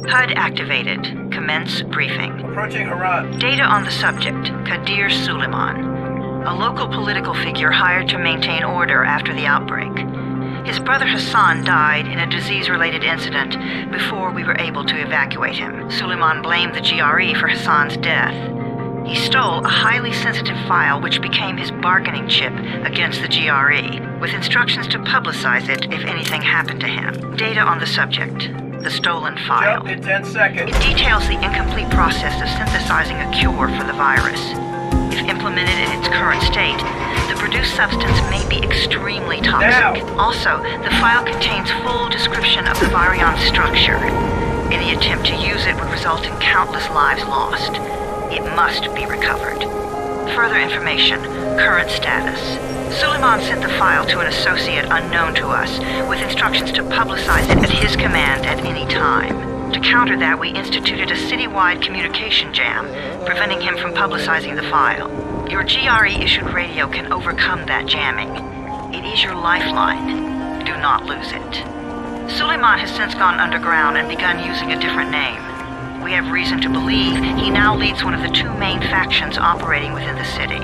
HUD activated. Commence briefing. Approaching Harran. Data on the subject, Kadir Suleiman, a local political figure hired to maintain order after the outbreak. His brother Hassan died in a disease-related incident before we were able to evacuate him. Suleiman blamed the GRE for Hassan's death. He stole a highly sensitive file which became his bargaining chip against the GRE, with instructions to publicize it if anything happened to him. Data on the subject, the stolen file. Jump in 10 seconds. It details the incomplete process of synthesizing a cure for the virus. If implemented in its current state, the produced substance may be extremely toxic. Now. Also, the file contains full description of the virion structure. Any attempt to use it would result in countless lives lost. It must be recovered. Further information, current status. Suleiman sent the file to an associate unknown to us, with instructions to publicize it at his command at any time. To counter that, we instituted a citywide communication jam, preventing him from publicizing the file. Your GRE-issued radio can overcome that jamming. It is your lifeline. Do not lose it. Suleiman has since gone underground and begun using a different name. We have reason to believe he now leads one of the two main factions operating within the city.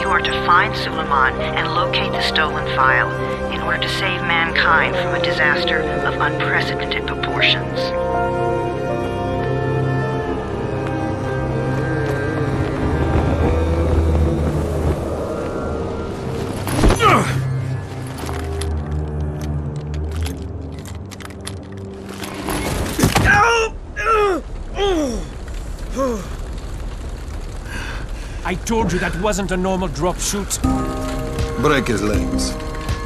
You are to find Suleiman and locate the stolen file in order to save mankind from a disaster of unprecedented proportions. I told you that wasn't a normal drop shoot. Break his legs,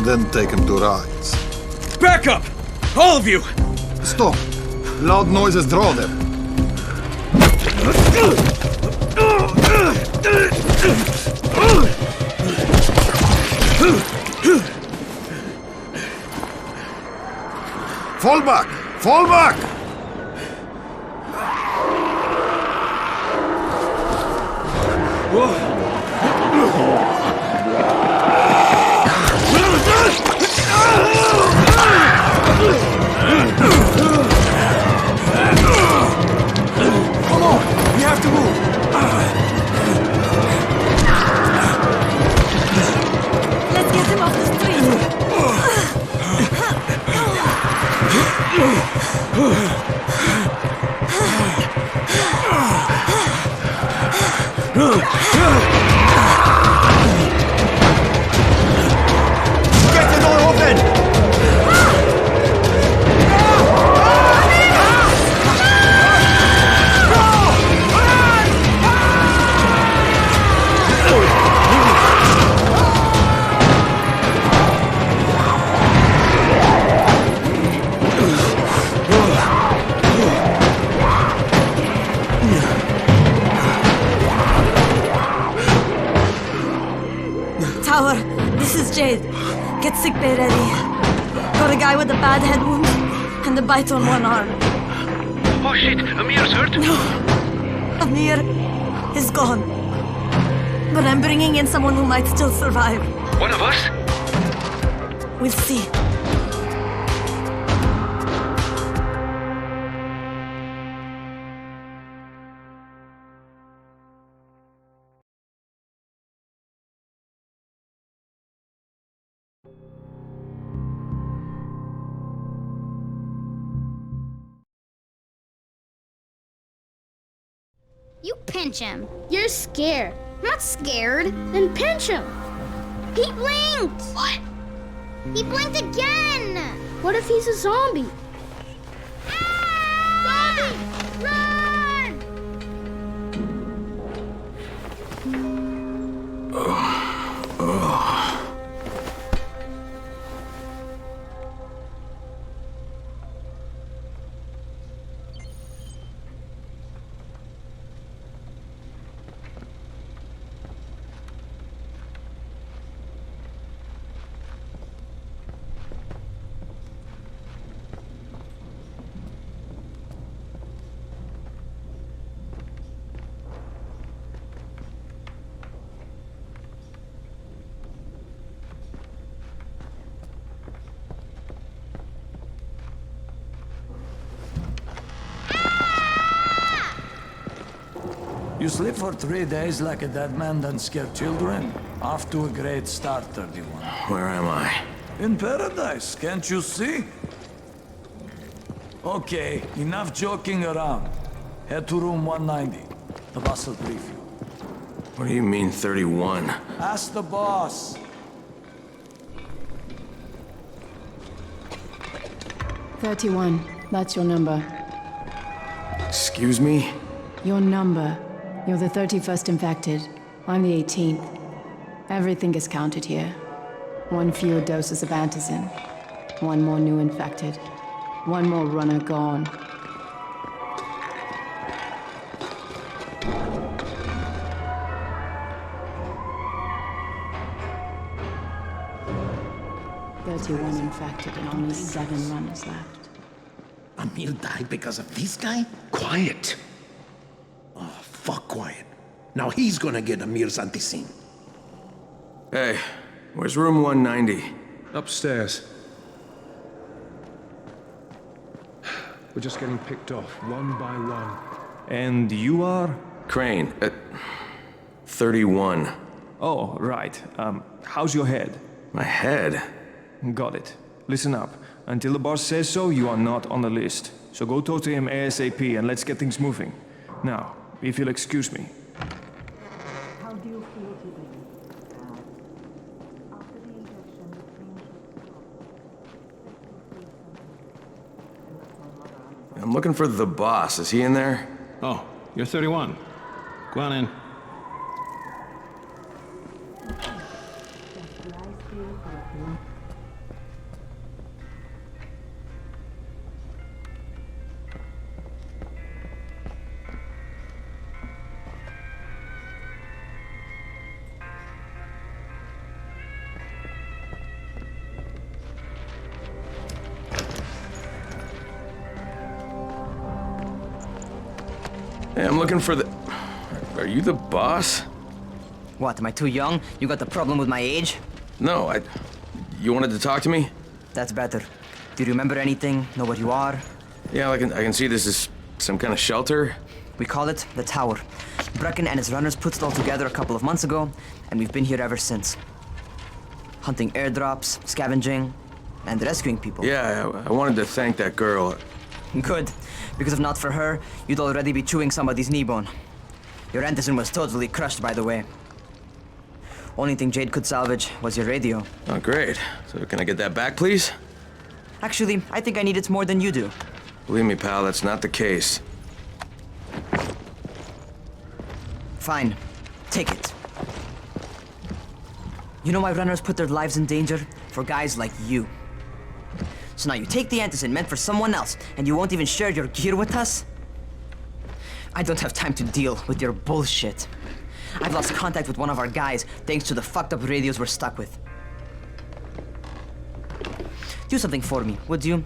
then take him to rides. Back up! All of you! Stop! Loud noises draw them. Fall back! Fall back! Come on! We have to move! Let's get him off the street! Get the door open! Tower, this is Jade. Get sickbay ready. Got a guy with a bad head wound and a bite on one arm. Oh shit, Amir's hurt? Amir is gone. But I'm bringing in someone who might still survive. One of us? We'll see. You pinch him. You're scared. I'm not scared. Then pinch him. He blinked! What? He blinked again! What if he's a zombie? Ah! Zombie! Run! You sleep for 3 days like a dead man, then scare children? Off to a great start, 31. Where am I? In paradise, can't you see? Okay, enough joking around. Head to room 190. The boss will brief you. What do you mean, 31? Ask the boss. 31. That's your number. Excuse me? Your number. You're the 31st infected. I'm the 18th. Everything is counted here. 1 fewer doses of antizin. 1 more new infected. 1 more runner gone. "31 infected and only 7 runners left." Amir died because of this guy? Quiet. Oh, fuck quiet. Now he's gonna get Amir's anti-scene. Hey, where's room 190? Upstairs. We're just getting picked off, one by one. And you are? Crane, 31. Oh, right. How's your head? My head? Got it. Listen up. Until the boss says so, you are not on the list. So go talk to him ASAP and let's get things moving. Now, if you'll excuse me. How do you feel today? After the injection, the pain should stop. I'm looking for the boss. Is he in there? Oh, you're 31. Go on in. Hey, I'm looking for the... Are you the boss? What, am I too young? You got the problem with my age? No, You wanted to talk to me? That's better. Do you remember anything? Know what you are? Yeah, I can see this is some kind of shelter. We call it the Tower. Brecken and his runners put it all together a couple of months ago, and we've been here ever since. Hunting airdrops, scavenging, and rescuing people. Yeah, I wanted to thank that girl. Good, because if not for her, you'd already be chewing somebody's knee bone. Your antizin was totally crushed, by the way. Only thing Jade could salvage was your radio. Oh, great. So can I get that back, please? Actually, I think I need it more than you do. Believe me, pal, that's not the case. Fine. Take it. You know why runners put their lives in danger? For guys like you. So now you take the antizin meant for someone else, and you won't even share your gear with us? I don't have time to deal with your bullshit. I've lost contact with one of our guys thanks to the fucked up radios we're stuck with. Do something for me, would you?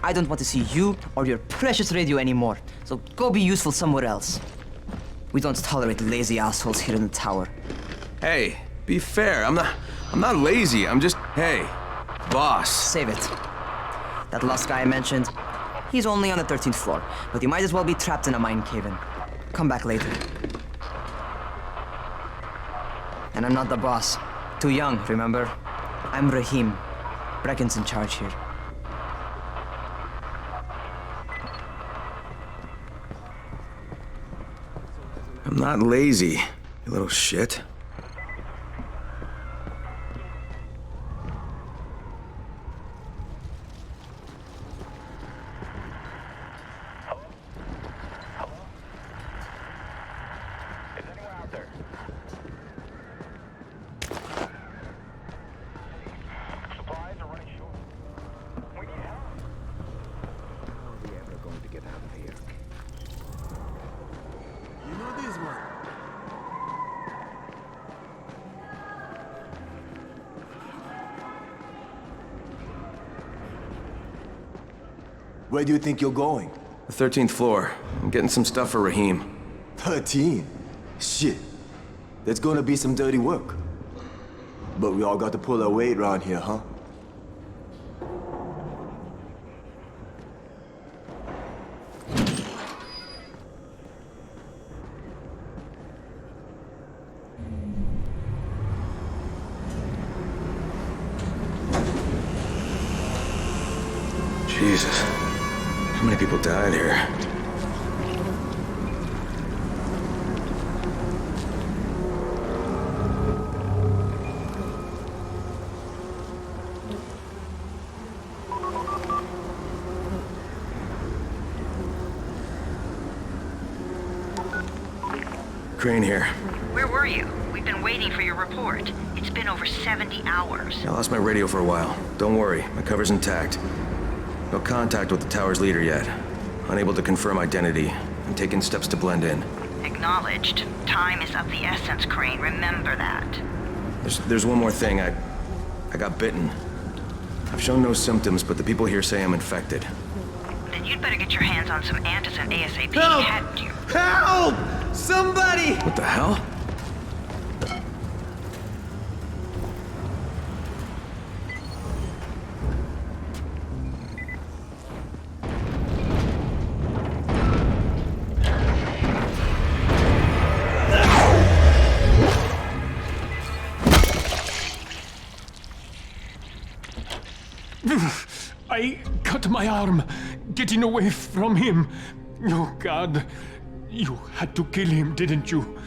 I don't want to see you or your precious radio anymore, so go be useful somewhere else. We don't tolerate lazy assholes here in the tower. Hey, be fair. I'm not lazy. I'm just, hey, boss. Save it. That last guy I mentioned, he's only on the 13th floor, but he might as well be trapped in a mine cave-in. Come back later. And I'm not the boss. Too young, remember? I'm Rahim. Brecken's in charge here. I'm not lazy, you little shit. Where do you think you're going? The 13th floor. I'm getting some stuff for Rahim. 13? Shit. That's gonna be some dirty work. But we all got to pull our weight around here, huh? Jesus. How many people died here? Crane here. Where were you? We've been waiting for your report. It's been over 70 hours. I lost my radio for a while. Don't worry, my cover's intact. No contact with the tower's leader yet. Unable to confirm identity. I'm taking steps to blend in. Acknowledged. Time is of the essence, Crane. Remember that. There's one more thing. I got bitten. I've shown no symptoms, but the people here say I'm infected. Then you'd better get your hands on some antizin ASAP. Help! Hadn't you? Help! Somebody! What the hell? I cut my arm, getting away from him. Oh, God. You had to kill him, didn't you?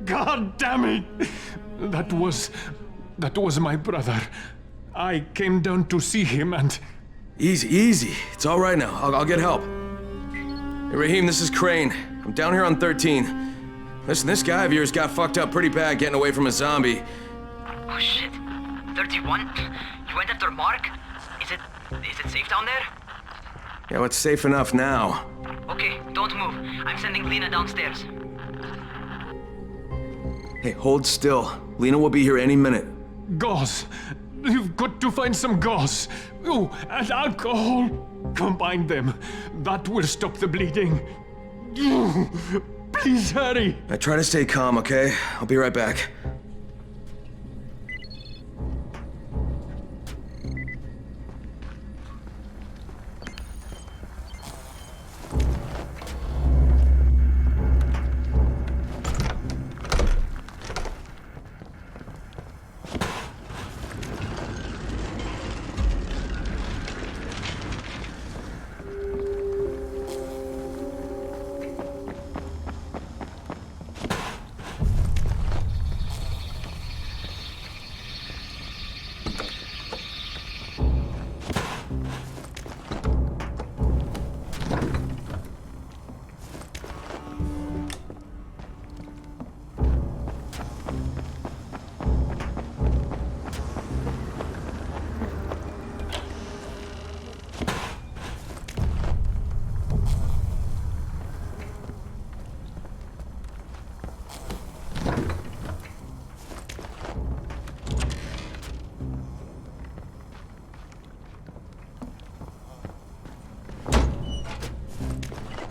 God damn it! That was my brother. I came down to see him and... Easy. It's all right now. I'll get help. Hey, Raheem, this is Crane. I'm down here on 13. Listen, this guy of yours got fucked up pretty bad getting away from a zombie. Oh shit. 31? You went after Mark? Is it safe down there? Yeah, well, it's safe enough now. Okay, don't move. I'm sending Lena downstairs. Hey, hold still. Lena will be here any minute. Gauze. You've got to find some gauze. Oh, and alcohol. Combine them. That will stop the bleeding. Please hurry. I try to stay calm, okay? I'll be right back.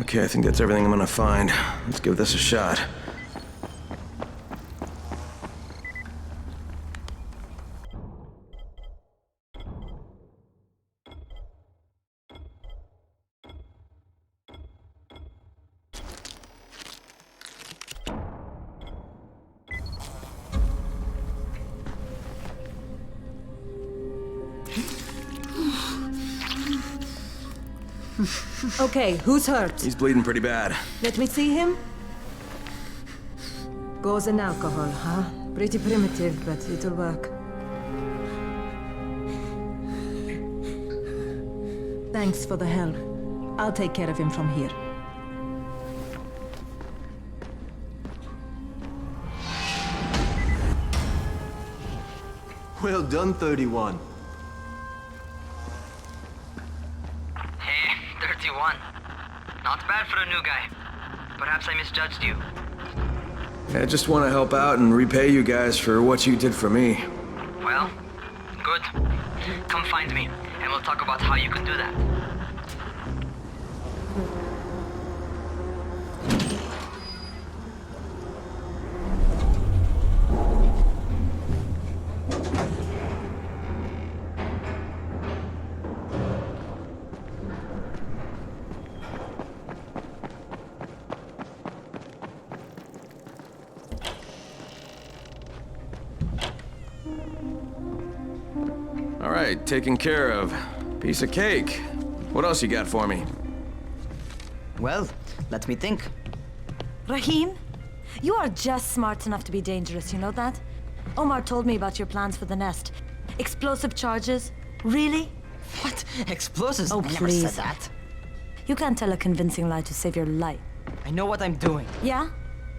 Okay, I think that's everything I'm gonna find. Let's give this a shot. Okay, who's hurt? He's bleeding pretty bad. Let me see him. Gauze and alcohol, huh? Pretty primitive, but it'll work. Thanks for the help. I'll take care of him from here. Well done, 31. Hey, 31. Not bad for a new guy. Perhaps I misjudged you. I just want to help out and repay you guys for what you did for me. Well, good. Come find me, and we'll talk about how you can do that. All right, taken care of. Piece of cake. What else you got for me? Well, let me think. Rahim, you are just smart enough to be dangerous, you know that? Omar told me about your plans for the nest. Explosive charges? Really? What? Explosives? Oh, I never please. said that. You can't tell a convincing lie to save your life. I know what I'm doing. Yeah?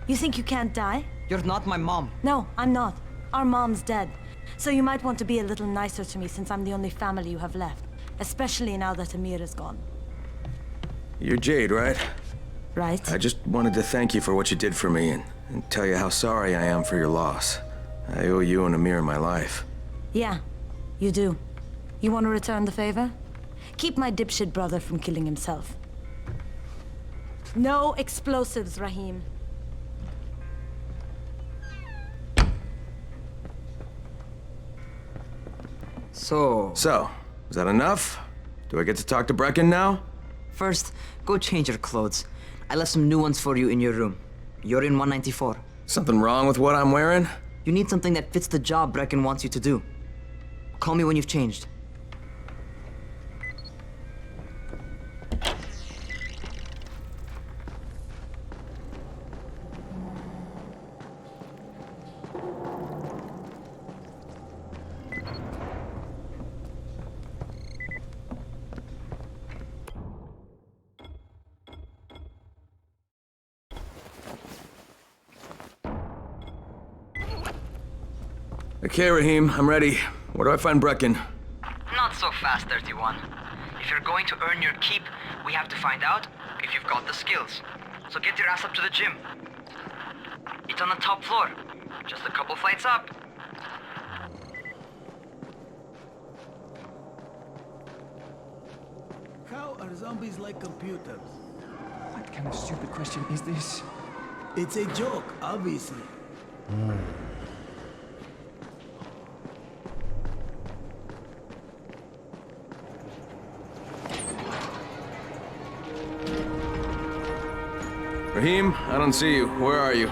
You think you can't die? You're not my mom. No, I'm not. Our mom's dead. So you might want to be a little nicer to me since I'm the only family you have left. Especially now that Amir is gone. You're Jade, right? Right. I just wanted to thank you for what you did for me and tell you how sorry I am for your loss. I owe you and Amir my life. Yeah, you do. You want to return the favor? Keep my dipshit brother from killing himself. No explosives, Rahim. So, is that enough? Do I get to talk to Brecken now? first, go change your clothes. I left some new ones for you in your room. You're in 194. Something wrong with what I'm wearing? You need something that fits the job Brecken wants you to do. Call me when you've changed. Okay, Rahim, I'm ready. Where do I find Brecken? Not so fast, 31. If you're going to earn your keep, we have to find out if you've got the skills. So get your ass up to the gym. It's on the top floor. Just a couple flights up. How are zombies like computers? What kind of stupid question is this? It's a joke, obviously. Rahim, I don't see you. Where are you?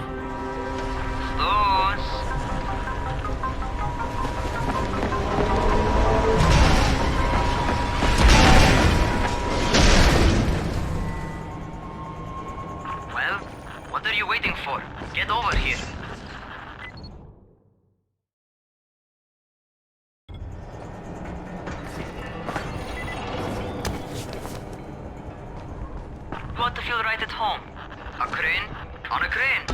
Well, what are you waiting for? Get over here. You want to feel right at home? A crane on a crane.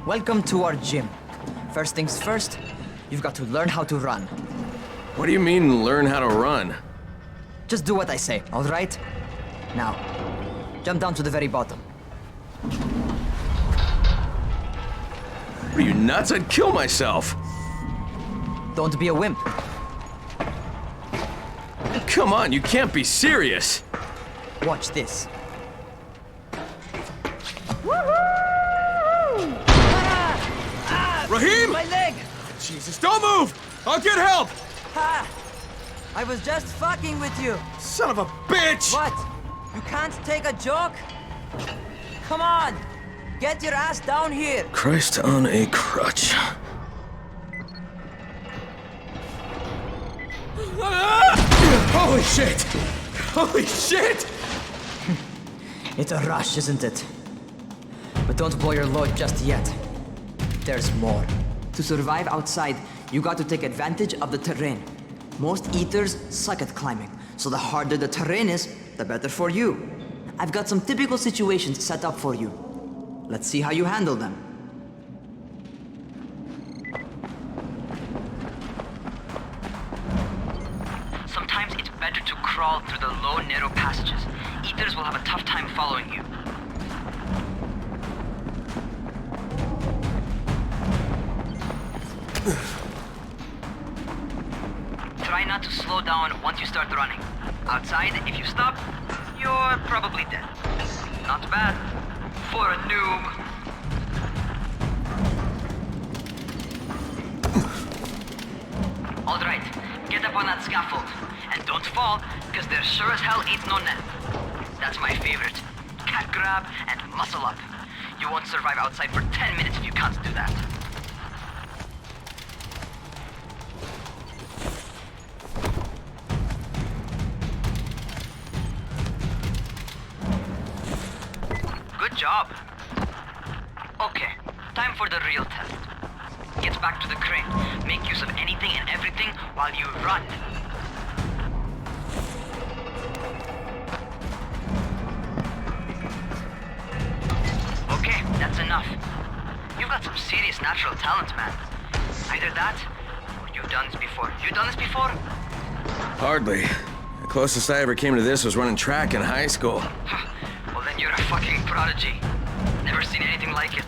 Welcome to our gym. First things first, you've got to learn how to run. What do you mean, learn how to run? Just do what I say, all right? Now, jump down to the very bottom. Are you nuts? I'd kill myself. Don't be a wimp. Come on, you can't be serious. Watch this. Rahim! My leg! Jesus, don't move! I'll get help! Ha! I was just fucking with you. Son of a bitch! What? You can't take a joke? Come on! Get your ass down here! Christ on a crutch. Holy shit! Holy shit! It's a rush, isn't it? But don't blow your load just yet. There's more. To survive outside, you got to take advantage of the terrain. Most eaters suck at climbing, so the harder the terrain is, the better for you. I've got some typical situations set up for you. Let's see how you handle them. Sometimes it's better to crawl through the low, narrow passages. Eaters will have a tough time following you. Try not to slow down once you start running. Outside, if you stop, you're probably dead. Not bad for a noob. on that scaffold. And don't fall, because there sure as hell ain't no net. That's my favorite. Cat grab and muscle up. You won't survive outside for 10 minutes if you can't do that. Good job. Okay, time for the real test. Get back to the crane. Make use of anything and everything while you run. Okay, that's enough. You've got some serious natural talent, man. Either that, or you've done this before. You done this before? Hardly. The closest I ever came to this was running track in high school. Well, then you're a fucking prodigy. Never seen anything like it.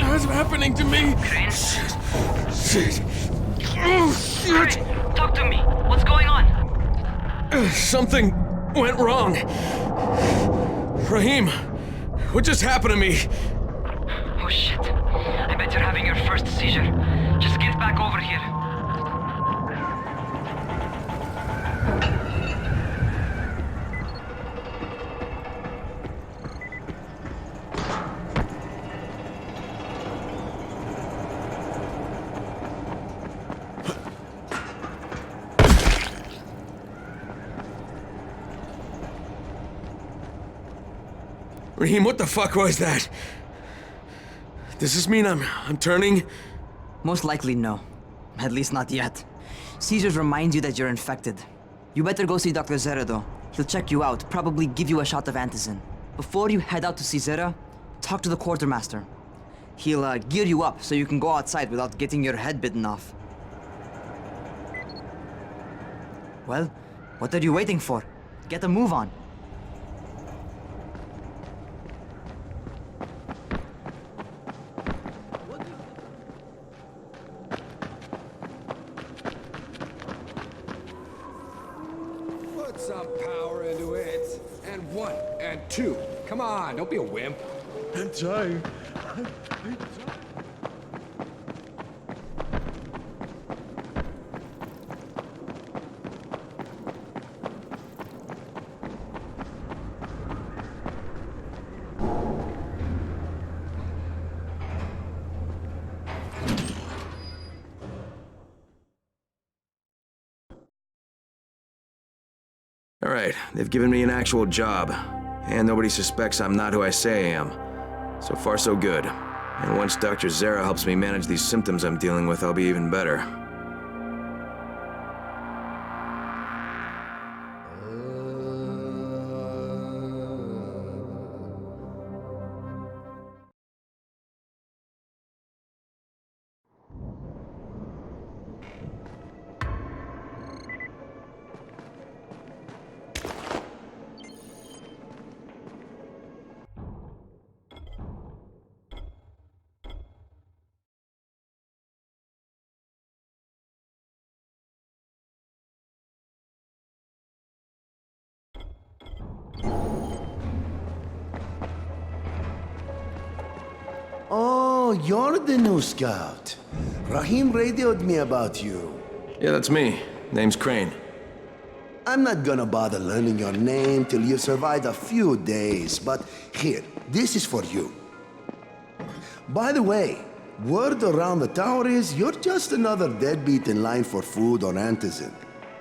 What's happening to me? Crane? Shit. Oh, shit. Crane, talk to me. What's going on? Something went wrong. Rahim, what just happened to me? Oh shit. I bet you're having your first seizure. Just get back over here. Rahim, what the fuck was that? Does this mean I'm turning? Most likely no. At least not yet. Seizures remind you that you're infected. You better go see Dr. Zera though. He'll check you out, probably give you a shot of antizin. Before you head out to see Zera, talk to the quartermaster. He'll gear you up so you can go outside without getting your head bitten off. Well, what are you waiting for? Get a move on. Put some power into it. And 1, and 2. Come on, don't be a wimp. I'm trying. All right, they've given me an actual job. And nobody suspects I'm not who I say I am. So far, so good. And once Dr. Zera helps me manage these symptoms I'm dealing with, I'll be even better. Oh, you're the new scout. Rahim radioed me about you. Yeah, that's me. Name's Crane. I'm not gonna bother learning your name till you survived a few days, but here, this is for you. By the way, word around the tower is you're just another deadbeat in line for food or antizin.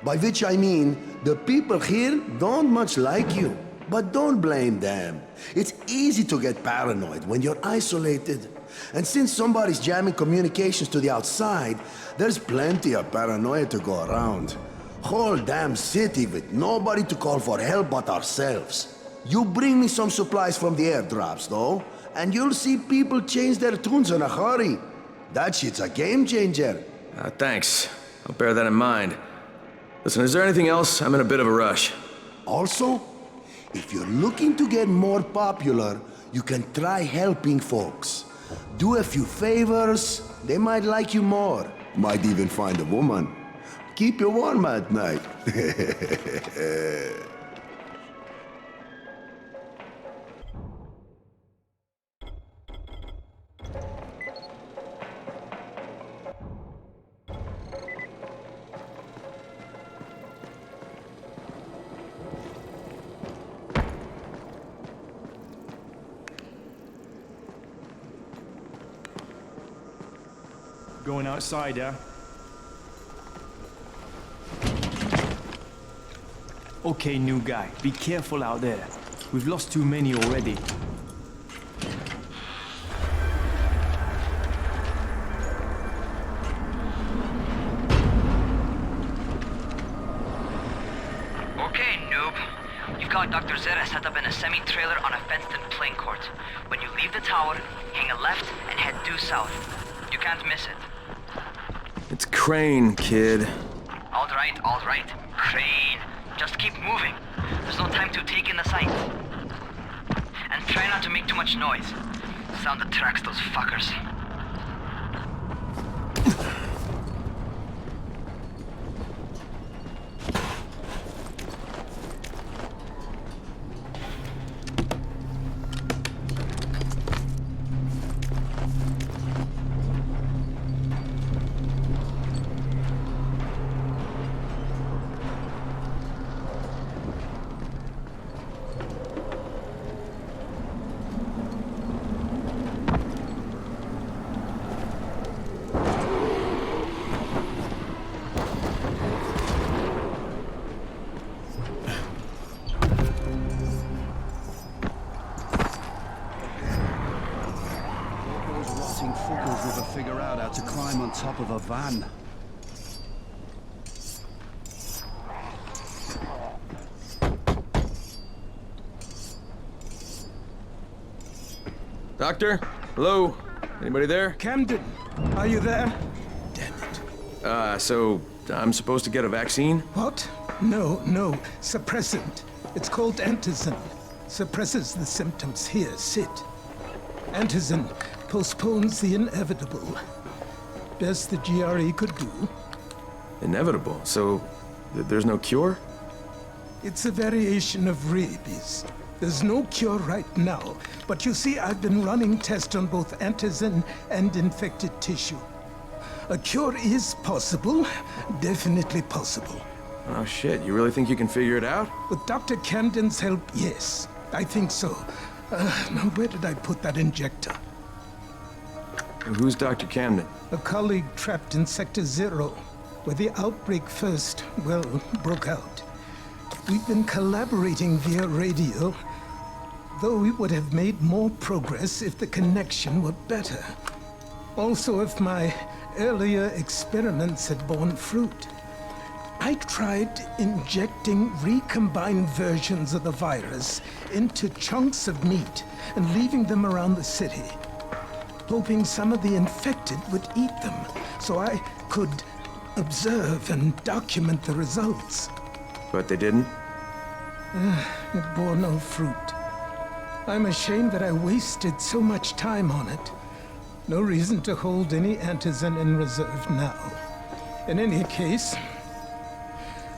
By which I mean, the people here don't much like you. But don't blame them. It's easy to get paranoid when you're isolated. And since somebody's jamming communications to the outside, there's plenty of paranoia to go around. Whole damn city with nobody to call for help but ourselves. You bring me some supplies from the airdrops, though, and you'll see people change their tunes in a hurry. That shit's a game changer. Thanks. I'll bear that in mind. Listen, is there anything else? I'm in a bit of a rush. Also, if you're looking to get more popular, you can try helping folks. Do a few favors, they might like you more. Might even find a woman. Keep you warm at night. Going outside, yeah? Okay, new guy, be careful out there. We've lost too many already. Okay, noob. You've got Dr. Zera set up in a semi-trailer on a fenced-in playing court. When you leave the tower, hang a left and head due south. You can't miss it. It's Crane, kid. All right. Crane. Just keep moving. There's no time to take in the sights. And try not to make too much noise. Sound attracts those fuckers. Fuckers never figure out how to climb on top of a van. Doctor? Hello? Anybody there? Camden, are you there? So I'm supposed to get a vaccine? What? No. Suppressant. It's called antizin. Suppresses the symptoms. Here, sit. Antizin postpones the inevitable. Best the GRE could do. Inevitable? So there's no cure? It's a variation of rabies. There's no cure right now, but you see, I've been running tests on both antizin and infected tissue. A cure is possible, definitely possible. Oh shit, you really think you can figure it out? With Dr. Camden's help, yes. I think so. Now where did I put that injector? Who's Dr. Camden? A colleague trapped in Sector 0, where the outbreak first, broke out. We've been collaborating via radio, though we would have made more progress if the connection were better. Also, if my earlier experiments had borne fruit. I tried injecting recombined versions of the virus into chunks of meat and leaving them around the city, hoping some of the infected would eat them, so I could observe and document the results. But they didn't? It bore no fruit. I'm ashamed that I wasted so much time on it. No reason to hold any antizin in reserve now. In any case,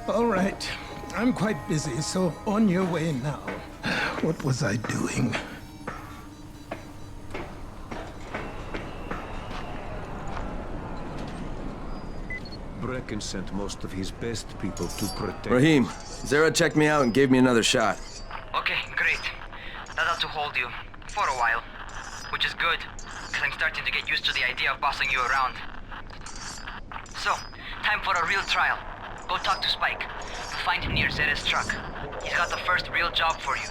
all right, I'm quite busy, so on your way now. What was I doing? Brecken sent most of his best people to protect... Rahim, Zera checked me out and gave me another shot. Okay, great. That ought to hold you. For a while. Which is good, because I'm starting to get used to the idea of bossing you around. So, time for a real trial. Go talk to Spike. You'll find him near Zera's truck. He's got the first real job for you.